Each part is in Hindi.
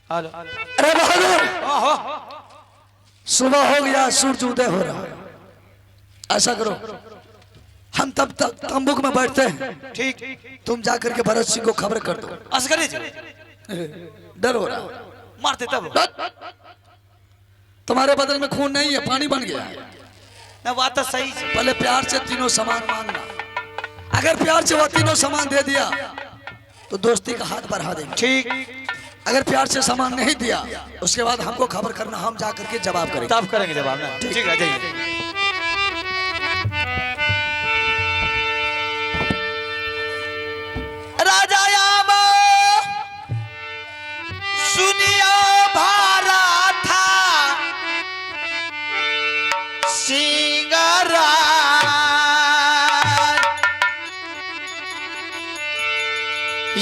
अरे बहादुर, सुबह हो गया, सूरज उदय हो रहा है। ऐसा करो, हम तब तक तंबूक में बैठते हैं। ठीक। तुम जाकर के भरत सिंह को खबर कर दो। असगरे डर हो रहा है, मारते तब। तुम्हारे बदन में खून नहीं है, पानी बन गया है। ना बात तो सही। पहले प्यार से तीनों सामान मांगना। अगर प्यार से वो तीनों सामान दे दिया तो दोस्ती का हाथ बढ़ा देंगे। ठीक। अगर प्यार से सामान नहीं दिया उसके बाद हमको खबर करना, हम जाकर के जवाब करेंगे। तब करेंगे जवाब ना। ठीक है, जाइए। राजा यामा सुनिया भारा था सिंगरा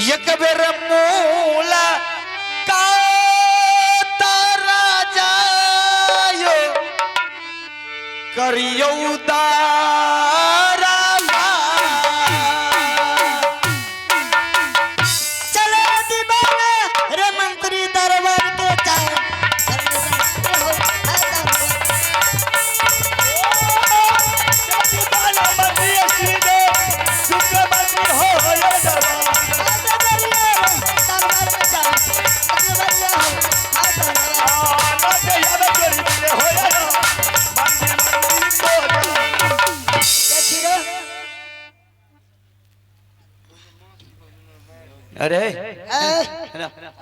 एक बेर मूल का तारा जायो करियो उदारा चले दीवाना रे मंत्री दरबार के चाय अरे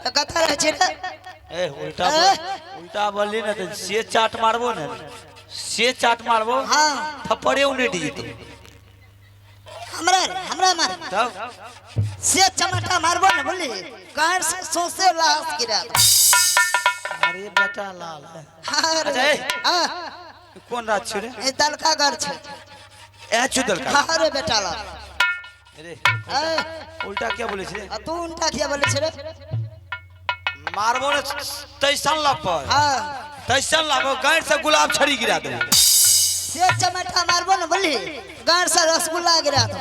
कथा रहे छे ए उल्टा उल्टा बोली ना तो से चाट मारबो ना, से चाट मारबो। हां थप्पड़े उन्हें दी तो हमरा मार तब से चमटा मारबो ना बोली कार से सोसे लाश गिरा। अरे बेटा लाल है। अरे हां कौन रात छे रे? ए दलका घर छे। ए चुदल का। अरे बेटा लाल। अरे उल्टा क्या बोले छे? तू उल्टा क्या बोले छे रे? मारबो ने तैसन लापर। हां तैसन लाबो गांठ से गुलाब छड़ी गिरा दे। से चमटा मारबो ना बोली गांठ से रसगुल्ला गिरा दो।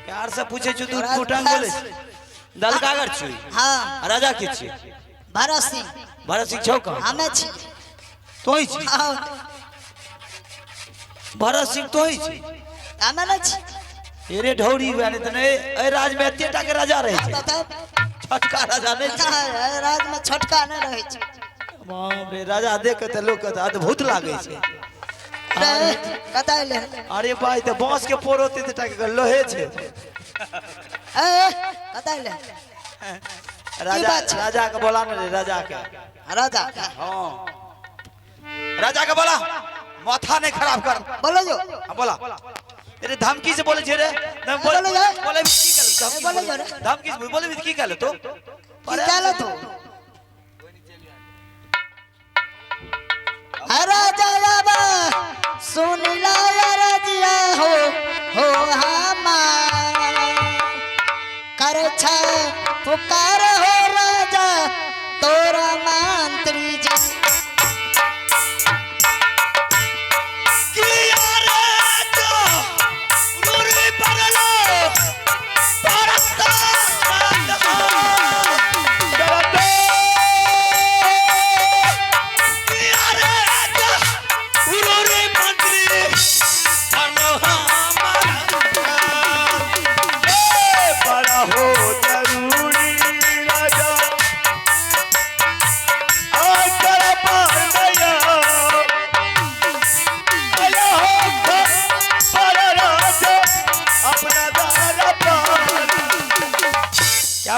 प्यार से पूछे छु तू फुटांग गेले दल कागर छु? हां राजा के छी? भरत सिंह। भरत सिंह छौ का? हमें छी। तोई छी? भरत सिंह तोई छी? हमें ना छी। एरे ढौरी वाले तने ए राज में एतेटा के राजा रहे छे। छटका राजा नहीं छे। राज में छटका नहीं रहे छे। बाप रे, राजा देख के लोग के अद्भुत लागे छे। कता ले। अरे भाई तो बांस के पोरोते तेटा के लोहे छे। ए कता ले। राजा राजा के बोला ना रे राजा के। राजा हां राजा के बोला माथा नहीं खराब कर। बोलो जो। हां बोला। अरे धमकी से बोले छे रे। बोले बोले की कर बोले जो रे। धमकी से बोले की कर तो की डालो तो। राजा बाबा सुन ला रजिया हो हमा कर छ पुकार हो राजा तोरा मंत्री जी। हो जरूरी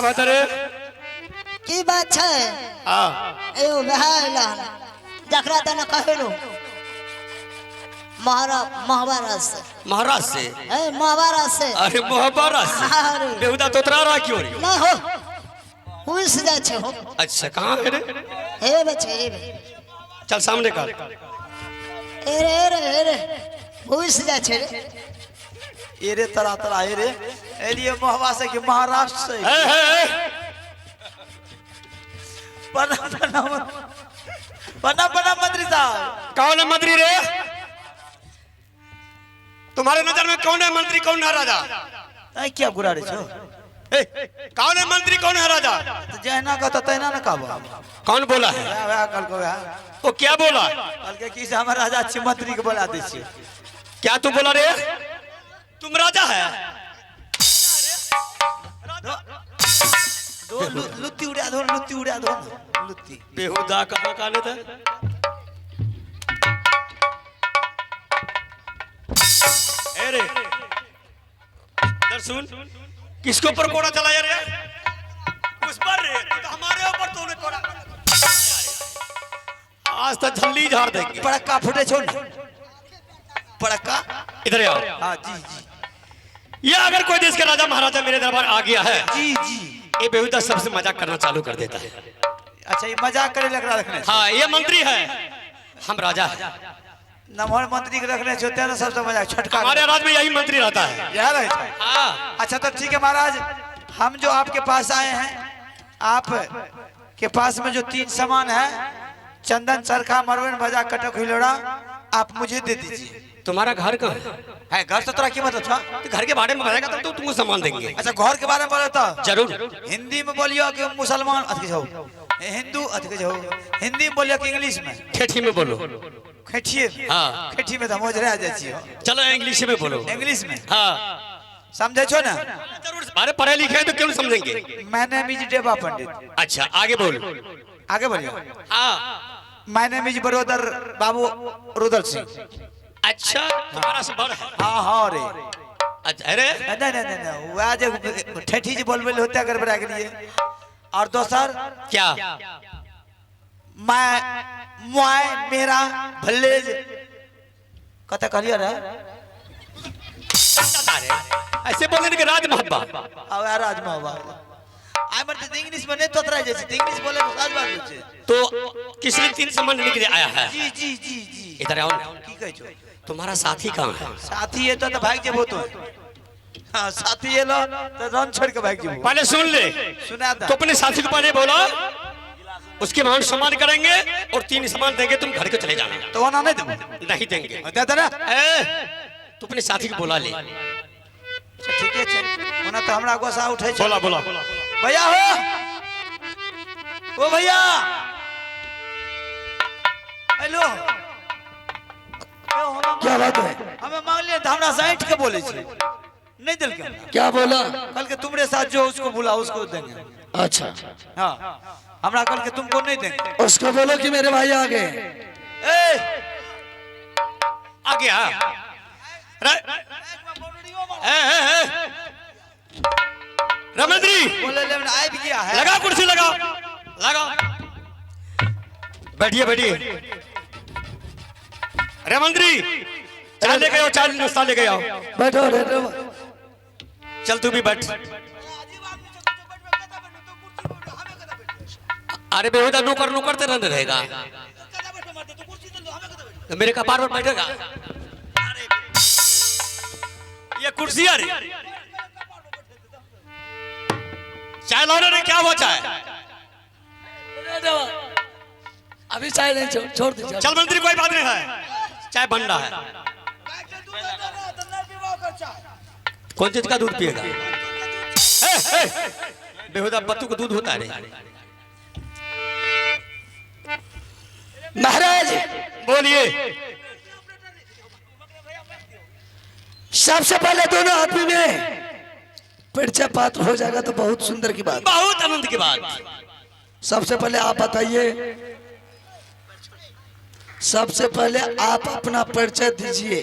बात रे की बात है हां एओ बहाला जकरा तना कहलो महाभारत से महाराज से महाभारत से अरे महाभारत से अरे बेहुदा तोतरा रहा क्यों रे ना हो हुइस जा छे हो अच्छा कहां है रे हे बच्चे हे बे चल सामने कर ए रे हुइस जा छे रे ये रे तरा तरा ये रे एलिए मोहवा से कि महाराष्ट्र से ए बना मंत्री साहब कौन है मंत्री रे तुम्हारे नजर में कौन है मंत्री कौन है राजा आई क्या बुरा रे छो ए, कौन है मंत्री कौन है राजा तो जहना का तो तैना ना कहबो कौन बोला है वा कल को वा वो क्या बोला कल के की से हमर राजा अच्छी मंत्री के बोला दे छी क्या तू बोला रे तुम राजा है दो लुत्ती उड़ा दो लुत्ती बेहुदा कहां काने थे अरे इधर सुन किसके ऊपर कोड़ा चलाया रे उस पर रे तो हमारे ऊपर तूने कोड़ा आज तक झल्ली झाड़ देंगे पड़का फुटे छोड़ पड़का इधर आओ हां जी ये अगर कोई देश का राजा महाराजा मेरे दरबार आ गया है जी ये बेहुदा सबसे मजाक करना चालू कर देता है अच्छा ये मजाक करे लग रहा रखने हाँ ये मंत्री है हम राजा है नमहर मंत्री के रखने होते हैं सबसे मजाक छटका हमारे राज्य में यही मंत्री रहता है यह रहे छै हाँ अच्छा तो ठीक है महाराज हम जो आपके पास आए हैं आप के पास में जो 3 सामान है चंदन चरखा मरवन भजा कटक हिलोड़ा आप मुझे दे दीजिए तुम्हारा घर कहाँ है घर तो तेरा कीमत था तो घर के बारे में बताएगा तब तो तुमको सामान देंगे अच्छा घर के बारे में बोले तो जरूर हिंदी में बोलियो कि मुसलमान अथी जाओ हिंदू अथी जाओ हिंदी में बोलियो कि इंग्लिश में ठेठी में बोलो खेठिए हाँ। खेठी में तो मोजरा जाय छी चलो इंग्लिश में बोलो इंग्लिश में हाँ समझे छो ना जरूर अरे पढ़े लिखे हैं तो क्यों नहीं समझेंगे माय नेम इज देवा पंडित अच्छा आगे बोल आगे बोलियो हाँ माय नेम इज बरोदर बाबू रुदल सिंह अच्छा तुम्हारा से बड़ है हाँ रे अच्छा अरे नहीं वो आज ठेठी जी बोलबे होते अगर बरा के लिए और दोसर क्या मैं मेरा भल्लेज कत करियो रे ऐसे बोलने के राज मोहब्बा अब यार आज में आई मत इंग्लिश में नहीं तोतरा जैसे इंग्लिश बोले तो साज बात होचे तो किस लिए 3 सामान लेने के लिए आया है जी इधर आओ की कह छो तुम्हारा साथी कहाँ है साथी है तो भाग जेबो तो हां साथी ये लो तो रन छोड़ के भाग जेबो पहले सुन ले सुना तो अपने साथी को पहले बोला उसके मान सम्मान करेंगे और 3 सामान देंगे तुम घर को चले जाना तो वना नहीं देबो नहीं देंगे दे दे ना तू अपने साथी को बोला ले ठीक है चल वना तो हमरा गोसा उठै छै बोला भैया हो ओ भैया हेलो क्या बात है हमें मांग लिए तो हमरा 60 के बोले छी नहीं दिल के क्या बोला कल के तुम्हारे साथ जो उसको बुला उसको देंगे अच्छा हाँ हमरा कल के तुमको नहीं देंगे उसको बोलो कि मेरे भाई आ गए ए आ गया रमेंद्री बोले ले आ गया है लगा कुर्सी लगा बैठिए रमेंद्री चाय ले गए चाय नाश्ता ले गए आओ बैठो बैठो चल तू भी बैठ अरे बेहुदा नौकर ते रहने रहेगा तो मेरे कपार पर बैठेगा ये कुर्सी अरे चाय लाने ने क्या हुआ चाय अभी चाय नहीं छोड़ दीजिए चल मंत्री कोई बात नहीं है चाय बन रहा है कौन चीज का दूध पिएगा बेहुदा बत्तू का दूध होता है महाराज बोलिए सबसे पहले दोनों आदमी में परिचय पात्र हो जाएगा तो बहुत सुंदर की बात बहुत आनंद की बात सबसे पहले आप बताइए सबसे पहले आप अपना परिचय दीजिए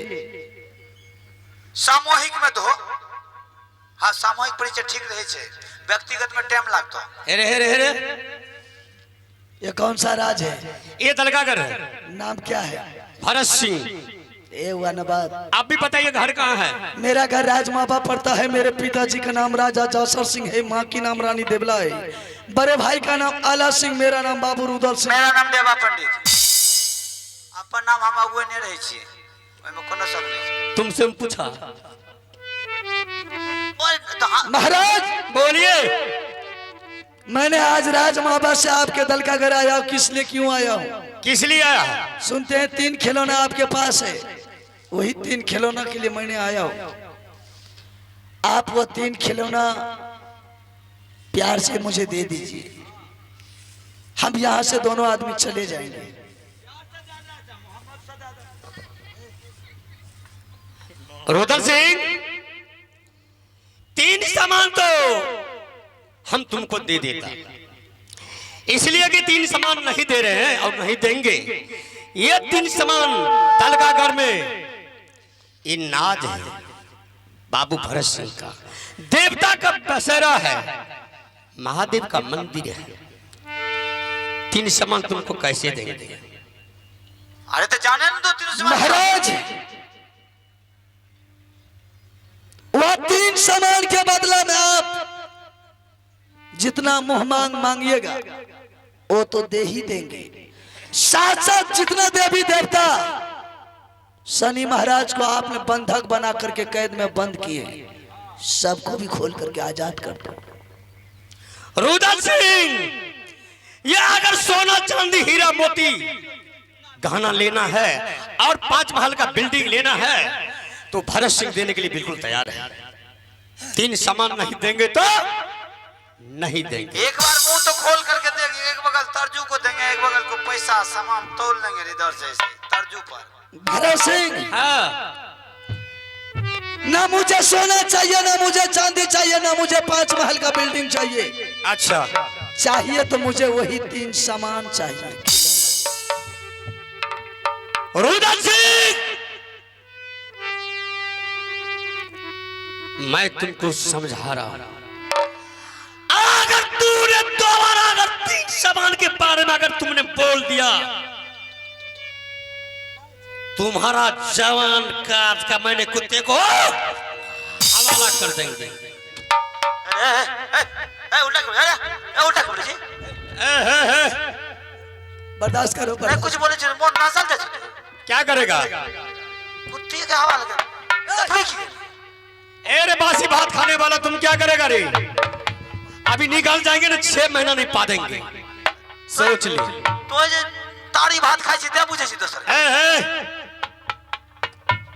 सामूहिक में दो हाँ सामूहिक परिचय ठीक रहे छे व्यक्तिगत में टाइम लगता हेरे हेरे हेरे ये कौन सा राज है? ये दलगागर है। नाम क्या है? भरत सिंह। ये हुआ ना बात। आप भी बताइए घर कहाँ है? मेरा घर राजमापा पड़ता है। मेरे पिताजी का नाम राजा जौसर सिंह है, माँ की नाम रानी देवला है, बड़े भाई का नाम आला सिंह, मेरा नाम बाबू रुदल सिंह। मेरा नाम देवा पंडित। अपन नाम हम अगुए नहीं रहे छी, ओइमे कोनो सब नहीं। तुमसे हम पूछा। महाराज बोलिए। मैंने आज राजमापा से आपके दल का घर आया हूँ। किस लिए क्यों आया हूँ? किस लिए आया है? सुनते हैं 3 खिलौना आपके पास है, वही 3 खिलौना के लिए मैंने आया हूँ। आप वो 3 खिलौना प्यार से मुझे दे दीजिए, हम यहाँ से दोनों आदमी चले जाएंगे। रुदल सिंह, 3 सामान तो हम तुमको दे देता, इसलिए कि 3 सामान नहीं दे रहे हैं और नहीं देंगे। ये 3 सामान दलगागर में ये नाज है बाबू भरत सिंह का, देवता का बसेरा है, महादेव का मंदिर है। 3 सामान तुमको कैसे देंगे? अरे तो जाने न दो 3 सामान। महाराज वह 3 सामान के बदला में आप जितना मुंह मांग मांगिएगा वो तो दे ही देंगे। साथ साथ जितना देवी देवता शनि महाराज को आपने बंधक बना करके कैद में बंद किए, सबको भी खोल करके आजाद कर दो। रुदल सिंह, ये अगर सोना चांदी हीरा मोती गहना लेना है और 5 महल का बिल्डिंग लेना है तो भरत सिंह देने के लिए बिल्कुल तैयार है। 3 सामान नहीं देंगे तो नहीं देंगे। एक बार मुंह तो खोल करके देंगे, एक बगल तर्जू को देंगे, एक बगल को पैसा सामान तोल लेंगे इधर से तर्जू पर। भरत सिंह, हाँ। ना मुझे सोना चाहिए, ना मुझे चांदी चाहिए, ना मुझे 5 महल का बिल्डिंग चाहिए। अच्छा, चाहिए तो मुझे वही 3 सामान चाहिए। रुदल सिंह, मैं तुमको समझा रहा हूं, अगर तूने दोबारा अगर 3 सामान के बारे में अगर तुमने बोल दिया, तुम्हारा जवान काज का मैंने कुत्ते को हवाला कर देंगे। उल्टा करो जी, बर्दाश्त करो। मैं कुछ बोले छी मोन ना चल जाए। क्या करेगा? कुत्ते का हवाला कर। अरे बासी भात खाने वाला, तुम क्या करेगा रे? अभी निकाल जाएंगे ना, 6 महीना नहीं पा देंगे, सोच ले। तो ये तारी भात खाई छी दे बुझे छी दोसर।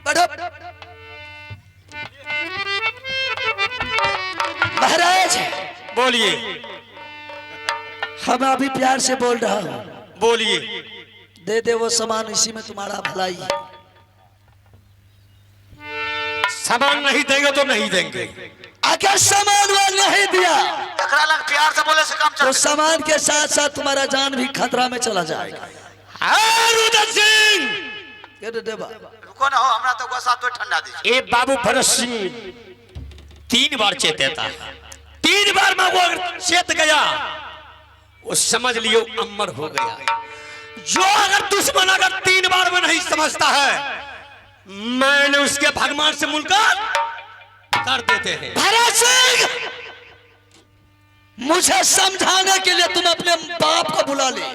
बढ़ो। महाराज बोलिए। हम अभी प्यार से बोल रहा हूँ, बोलिए। दे दे वो सामान, इसी में तुम्हारा भलाई है। सामान नहीं देंगे तो नहीं देंगे। अगर सामान वो नहीं दिया एकरा लग प्यार से बोले से काम तो चल। सामान के साथ साथ तुम्हारा जान भी खतरा में चला जाएगा। रुदल सिंह, ये दे देवा। रुको ना हो, हमरा तो गुस्सा तो ठंडा दी। ए बाबू भरत सिंह 3 बार चेत देता है, 3 बार में वो चेत गया वो समझ लियो अमर हो गया। जो अगर दुश्मन अगर 3 बार में नहीं समझता है, मैंने उसके भगवान से मुलाकात कर देते हैं। भरत सिंह, मुझे समझाने के लिए तुम अपने बाप को बुला ले,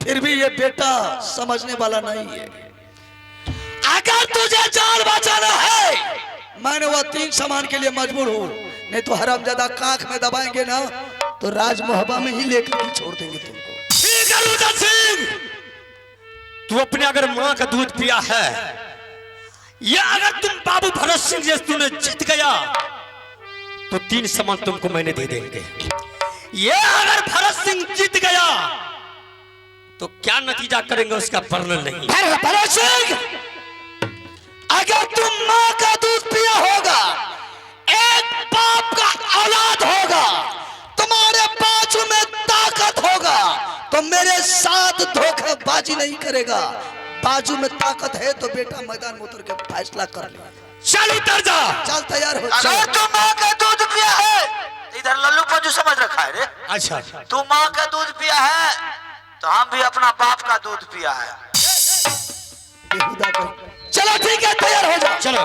फिर भी ये बेटा समझने वाला नहीं है। अगर तुझे जान बचाना है, मैंने वो 3 सामान के लिए मजबूर हूं, नहीं तो हरामजादा कांख में दबाएंगे ना तो राज मोहब्बा में ही लेकर के छोड़ देंगे तुमको। ठीक है रुदल सिंह, तू अपने अगर माँ का दूध पिया है, या अगर तुम बाबू भरत सिंह जैसे तूने जीत गया तो 3 सामान तुमको मैंने दे देंगे। ये अगर भरत सिंह जीत गया तो क्या नतीजा करेंगे उसका वर्णन नहीं। भरत सिंह, अगर तुम माँ का दूध पिया होगा, एक बाप का औलाद होगा, तुम्हारे बाजू में ताकत होगा, तो मेरे साथ धोखेबाजी नहीं करेगा। बाजू में ताकत है तो बेटा मैदान में उतर के फैसला कर ले। चल उतर जा। चल तैयार हो। अगर तुम माँ का दूध पिया है तो इधर लल्लू पंजू समझ रखा है रे। अच्छा तू माँ का दूध पिया है तो हम भी अपना बाप का दूध पिया है। बेहुदा को चलो ठीक है, तैयार हो जाओ। चलो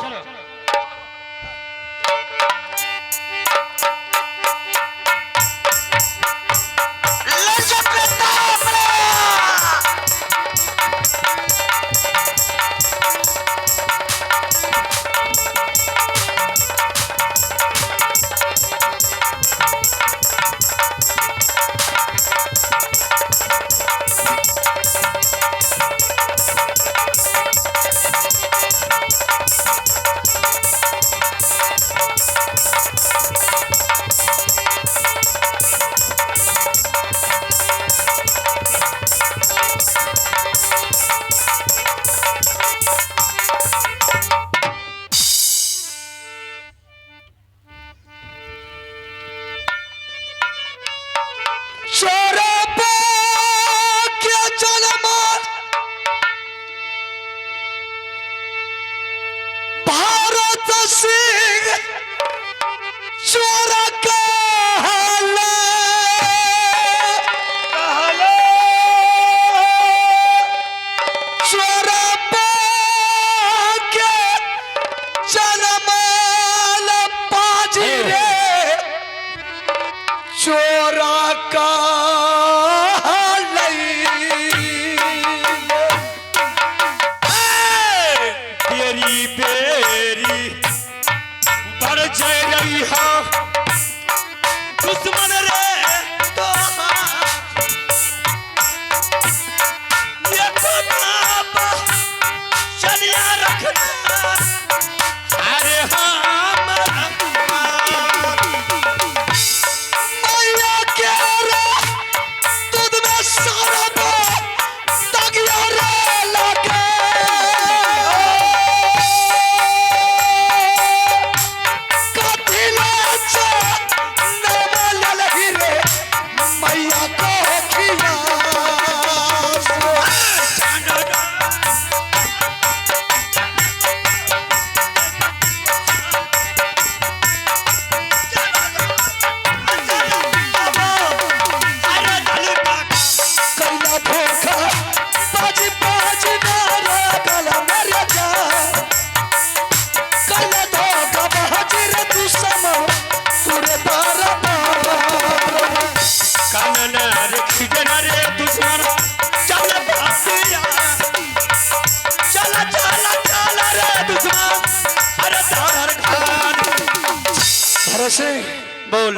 सिंह बोल।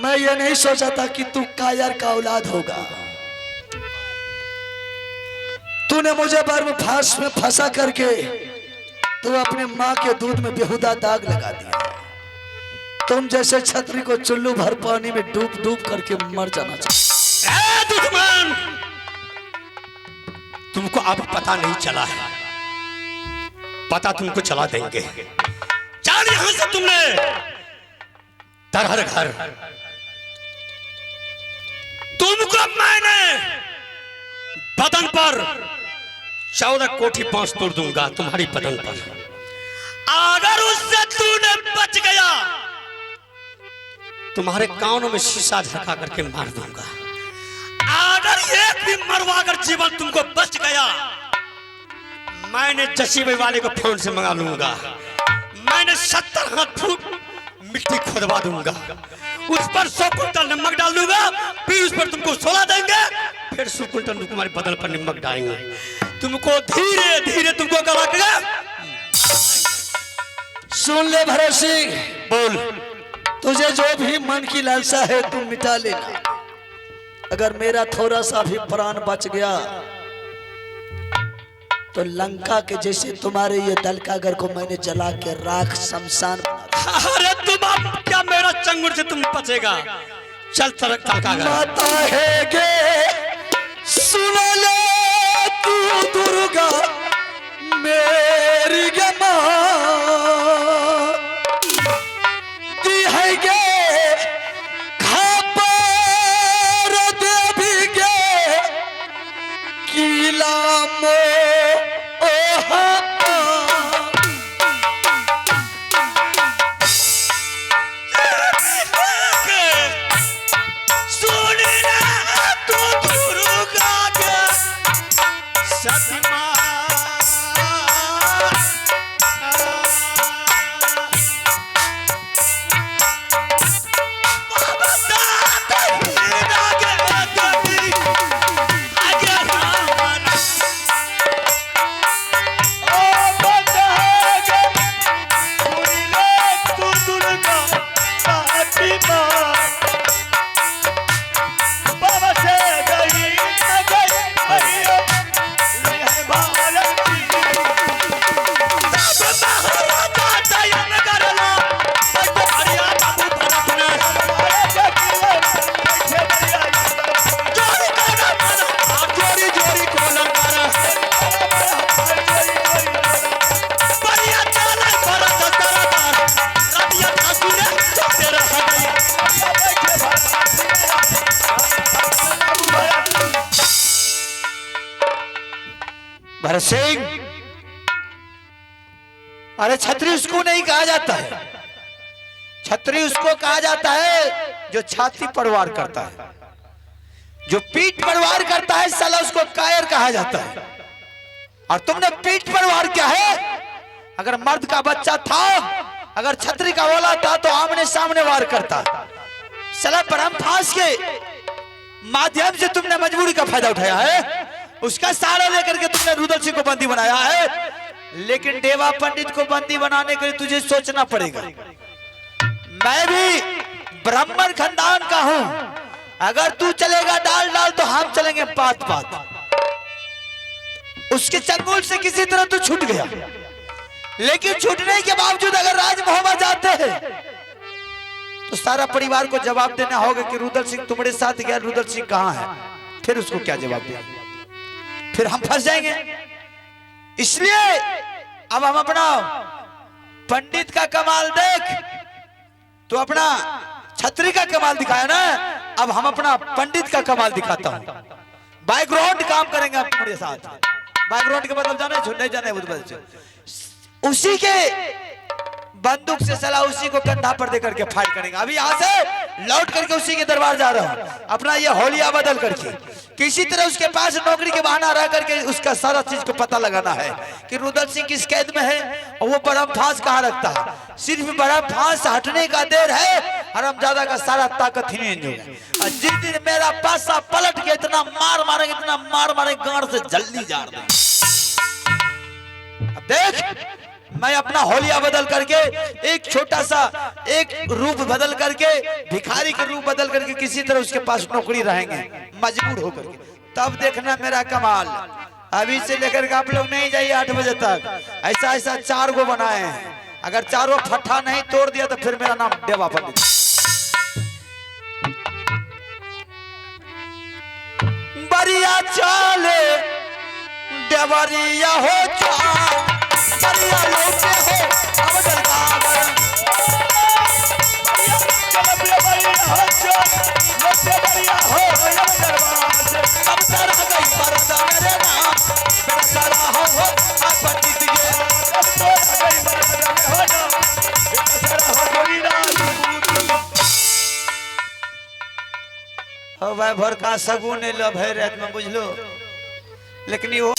मैं ये नहीं सोचा था कि तू कायर का औलाद होगा। तूने मुझे बर्म फांस में फंसा करके तू अपने माँ के दूध में बेहुदा दाग लगा दिया। तुम जैसे छतरी को चुल्लू भर पानी में डूब डूब करके मर जाना चाहिए। दुश्मन, तुमको अब पता नहीं चला है, पता तुमको चला देंगे। चल यहां से, तुमने तरहर घर, तुमको मैंने बदन पर 14 कोठी बांस तोड़ दूंगा तुम्हारी बदन पर। अगर उससे तूने बच गया तुम्हारे कानों में शीशा झका करके मार दूंगा। अगर एक भी मरवाकर जीवन तुमको बच गया, मैंने जसीबे वाले को फोन से मंगा लूंगा। मैंने 70 हाथ फुट मिट्टी खोदवा दूंगा, उस पर 100 कुंटल नमक डाल दूंगा, फिर उस पर तुमको सोला देंगे, फिर 100 कुंटल तुम्हारे बदन पर नमक डालेंगे। तुमको धीरे धीरे तुमको गला के सुन ले भरत सिंह, बोल। तुझे जो भी मन की लालसा है तुम मिटा लेना। अगर मेरा थोड़ा सा भी प्राण बच गया तो लंका के जैसे तुम्हारे ये दलकागर को मैंने जला के राख शमशान बना। अरे तुम अब क्या मेरा चंगुल से तुम बचेगा? चल तरक दलकागर। माता है गे सुन ले तू दुर्गा मेरी गे मां, दी है गे खबर देवी गे किला मो सती माँ भरत सिंह, अरे छत्री उसको नहीं कहा जाता है, छत्री उसको कहा जाता है जो छाती परवार करता है, जो पीठ परवार करता है साला उसको कायर कहा जाता है। और तुमने पीठ परवार क्या है? अगर मर्द का बच्चा था, अगर छत्री का औलाद था तो आमने सामने वार करता। साला परम फांस के माध्यम से तुमने मजबूरी का फायदा उठाया है, उसका सहारा लेकर के तुमने रुदल सिंह को बंदी बनाया है। लेकिन देवा पंडित को बंदी बनाने के लिए तुझे सोचना पड़ेगा। मैं भी ब्राह्मण खानदान का हूं, अगर तू चलेगा डाल डाल तो हम चलेंगे पात पात। उसके चंगुल से किसी तरह तू छूट गया, लेकिन छूटने के बावजूद अगर राजमहल में जाते हैं तो सारा परिवार को जवाब देना होगा कि रुदल सिंह तुम्हारे साथ गया, रुदल सिंह कहां है? फिर उसको क्या जवाब देंगे? फिर हम फंस जाएंगे। इसलिए अब हम अपना पंडित का कमाल देख, तो अपना छत्री का कमाल दिखाया ना, अब हम अपना पंडित का कमाल दिखाता हूं। बैकग्राउंड काम करेंगे आप तुम्हारे साथ। बैकग्राउंड के मतलब जाने छुट्टे जाने उसी के बंदूक से सला उसी को कंधा पर दे करके फाइट करेंगे। अभी यहाँ से लौट करके उसी के दरबार जा रहा हूँ, अपना ये होलिया बदल करके किसी तरह उसके पास नौकरी के बहाना रह करके उसका सारा चीज को पता लगाना है कि रुदल सिंह किस कैद में है और वो बड़ा फांस कहाँ रखता है। सिर्फ बड़ा फांस हटने का देर है, हरामजादा का सारा ताकत ही नहीं होगा। और जिस दिन मेरा पासा पलट के इतना मार मारेंगे, इतना मार मारेंगे गांड से जल्दी जार देंगे। देख, मैं अपना होलिया बदल करके एक छोटा सा एक रूप बदल करके भिखारी का रूप बदल करके किसी तरह उसके पास नौकरी रहेंगे मजबूर होकर के, तब देखना मेरा कमाल। अभी से लेकर के आप लोग नहीं जाइए 8 बजे तक, ऐसा ऐसा 4 गो बनाए हैं, अगर चारों फट्टा नहीं तोड़ दिया तो फिर मेरा नाम देवा पंडित। बरिया चाले देवरिया हो चाल, बरिया लोटे हो अब दरबार, बरिया हो चाल लोटे बरिया हो अब दरबार। अब तरह गई परदा मेरे नाम, मेरा सारा हो आप पंडित के, अब तरह गई परदा में हो ना, मेरा सारा हो कोई ना। हो भाई भर का सगुन लब है रात में बुझलो, लेकिन ये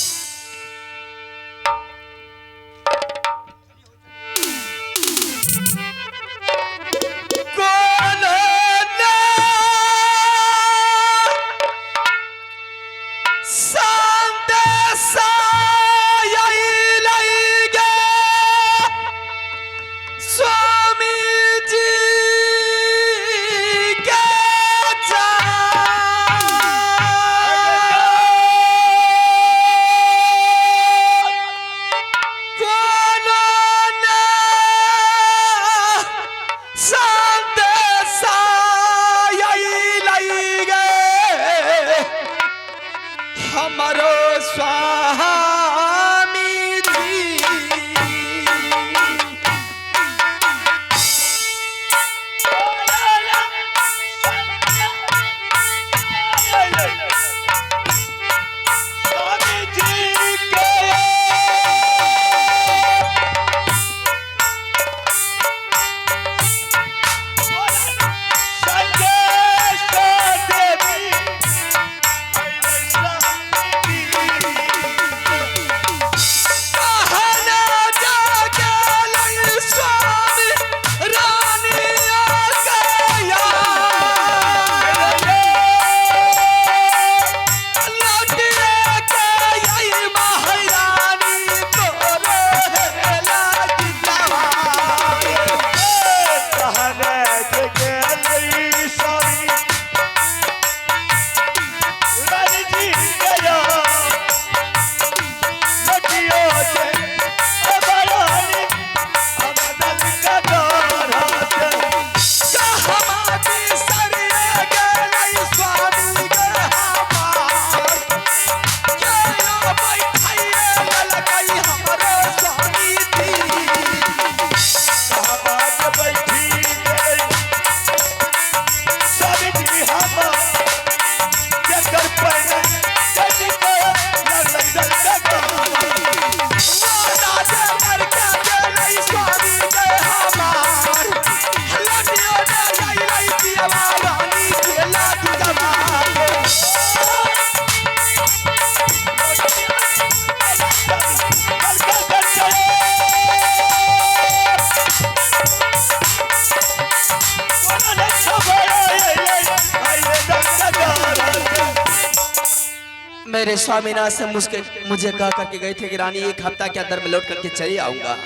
मेरे स्वामीनाथ से मुझे कह करके गए थे कि रानी 1 हफ्ता के अंदर में लौट करके चले आऊंगा,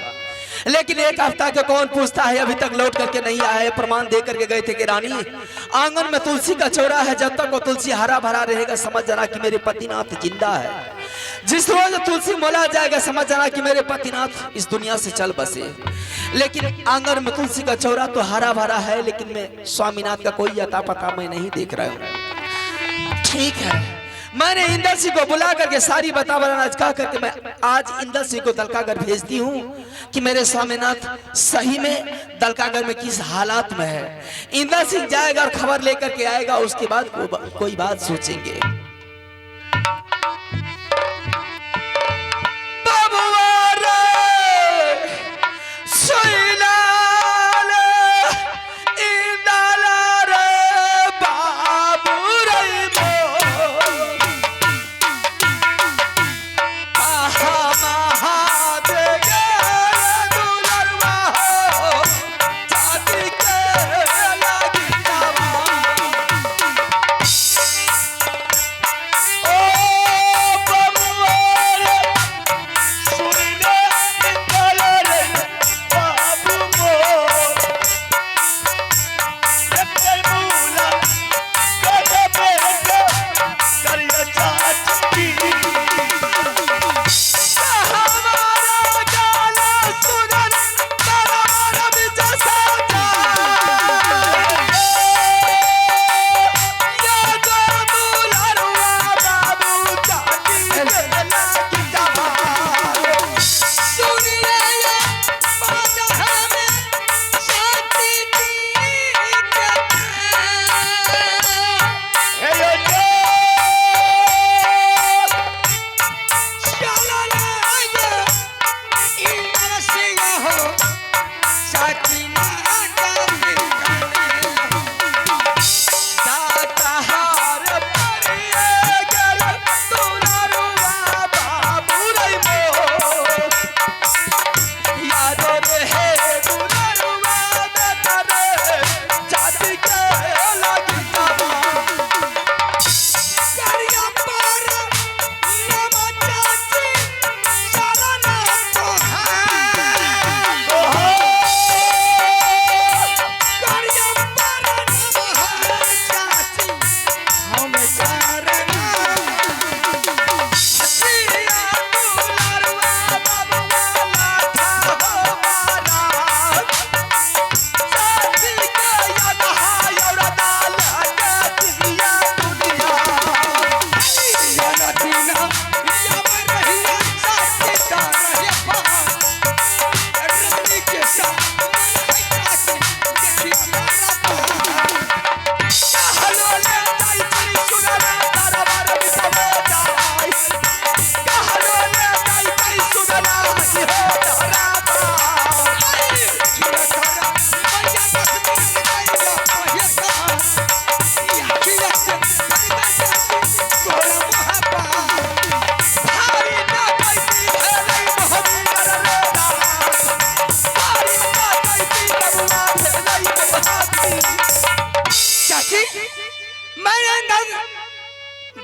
लेकिन 1 हफ्ता के कौन पूछता है, अभी तक लौट करके नहीं आया है। प्रमाण दे करके गए थे कि रानी आंगन में तुलसी का चौरा है, जब तक वो तुलसी हरा भरा रहेगा समझ जाना कि मेरे पतिनाथ जिंदा है। जिस रोज तुलसी मोला जाएगा समझ जाना कि मेरे पतिनाथ इस दुनिया से चल बसे। लेकिन आंगन में तुलसी का चौरा तो हरा भरा है, लेकिन मैं स्वामीनाथ का कोई अता पता मैं नहीं देख रहा हूँ। ठीक है, मैंने इंदर सिंह को बुला करके सारी बतावरण कह करके मैं आज इंदर सिंह को दलकागढ़ भेजती हूँ कि मेरे स्वामीनाथ सही में दलकागढ़ में किस हालात में है। इंदर सिंह जाएगा और खबर लेकर के आएगा, उसके बाद कोई बात सोचेंगे।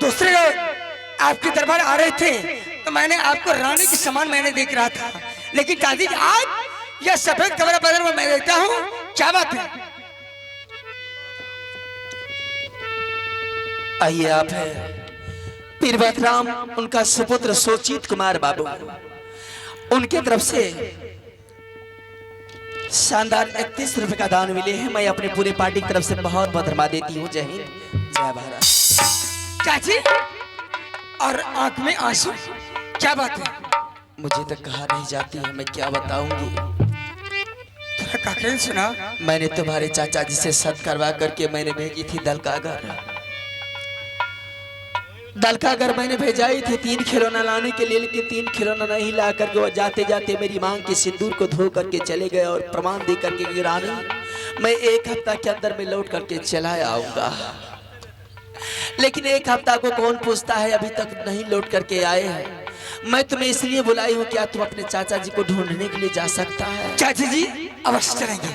दूसरे आपके दरबार आ रहे थे तो मैंने आपको रानी के समान मैंने देख रहा था, लेकिन दादी आज यह सफेद कपड़ा बदल में मैं देखता हूँ, क्या बात है? आइए आप है पीरबत राम, उनका सुपुत्र सोचित कुमार बाबू, उनके तरफ से शानदार 31 रुपए का दान मिले हैं। मैं अपने पूरे पार्टी की तरफ से बहुत बहुत धन्यवाद देती हूँ। जय हिंद, जय भारत। चाची, और आंख में आंसू, क्या बात है? मुझे तो कहा नहीं जाती है, मैं क्या बताऊंगी। काकरेन सुना, मैंने तुम्हारे चाचा जी से सत करवा करके मैंने भेजी थी दलकागढ़ मैंने भेजाई थी 3 खिलौना लाने के लिए, लेकिन 3 खिलौना नहीं ला करके वो जाते जाते मेरी मांग के सिंदूर को धो करके चले गए और प्रमाण दे करके कि रानी मैं 1 हफ्ता के अंदर में लौट करके चला आऊंगा। लेकिन 1 हफ्ता को कौन पूछता है, अभी तक नहीं लौट करके आए हैं। मैं तुम्हें इसलिए बुलाई हूँ, क्या तुम अपने चाचा जी को ढूंढने के लिए जा सकता है? चाचा जी अवश्य चलेंगे,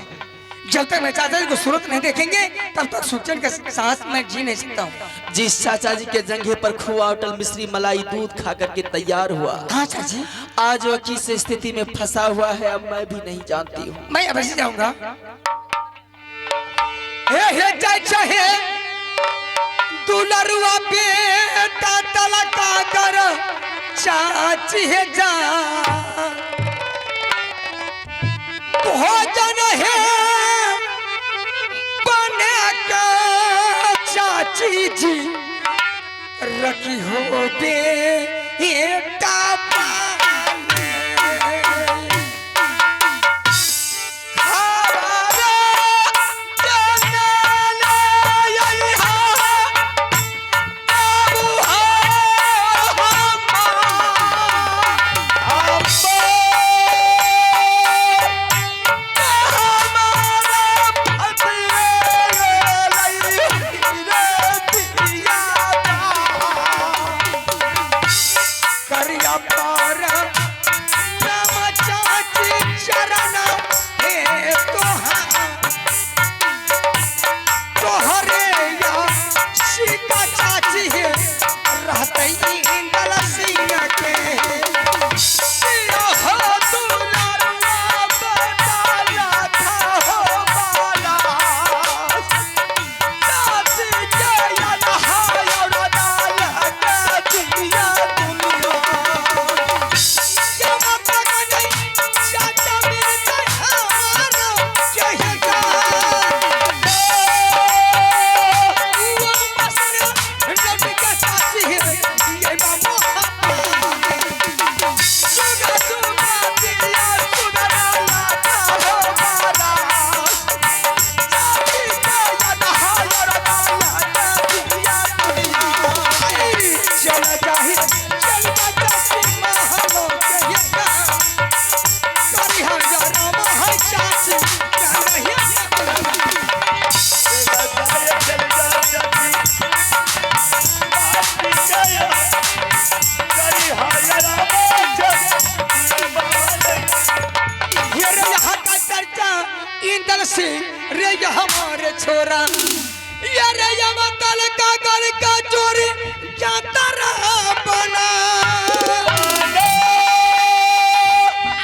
जब तक मैं चाचा जी को सूरत नहीं देखेंगे तब तक सुचन के सांस में जी नहीं सकता हूँ। जिस चाचा जी के जंघे पर खोआ होटल मिश्री मलाई दूध खा करके तैयार हुआ, हाँ चाची, आज वो किस स्थिति में फंसा हुआ है अब मैं भी नहीं जानती हूँ। मैं अवश्य जाऊंगा। हे चाचा हे दुलरुआ बेटा तलका कर चाची है जा भोजन है बने का चाची जी रखी हो बेटा रे हमारे छोरा ये रे यमतल का गल का चोरी जाता रहा बना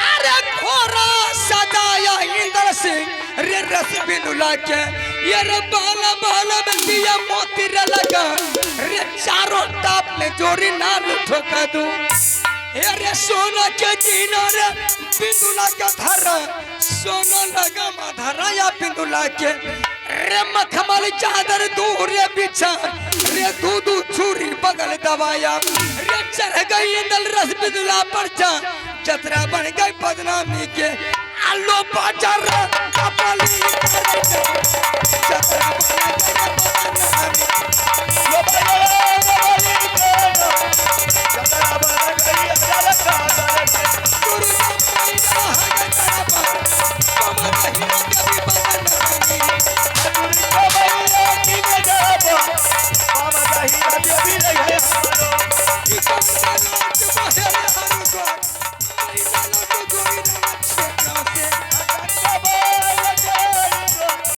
अरे खोरा सदाया इंद्र सिंह रे रस बिनुला के ये रे बाला बाला में दिया मोती रे लगा रे चारों टाप में जोरी नाल ठोका दूं अरे सोना के जीना रे बिंदुला का धरा सोना लगा माधरा या बिंदुला के रे मखमल चादर दूर रे बिछा रे दूधू छुरी बगल दबाया रे चढ़ गई इंदल रस बिंदुला पर जा जतरा बन गई बदनामी के आलो बाजार कपाली जतरा बन गई बदनामी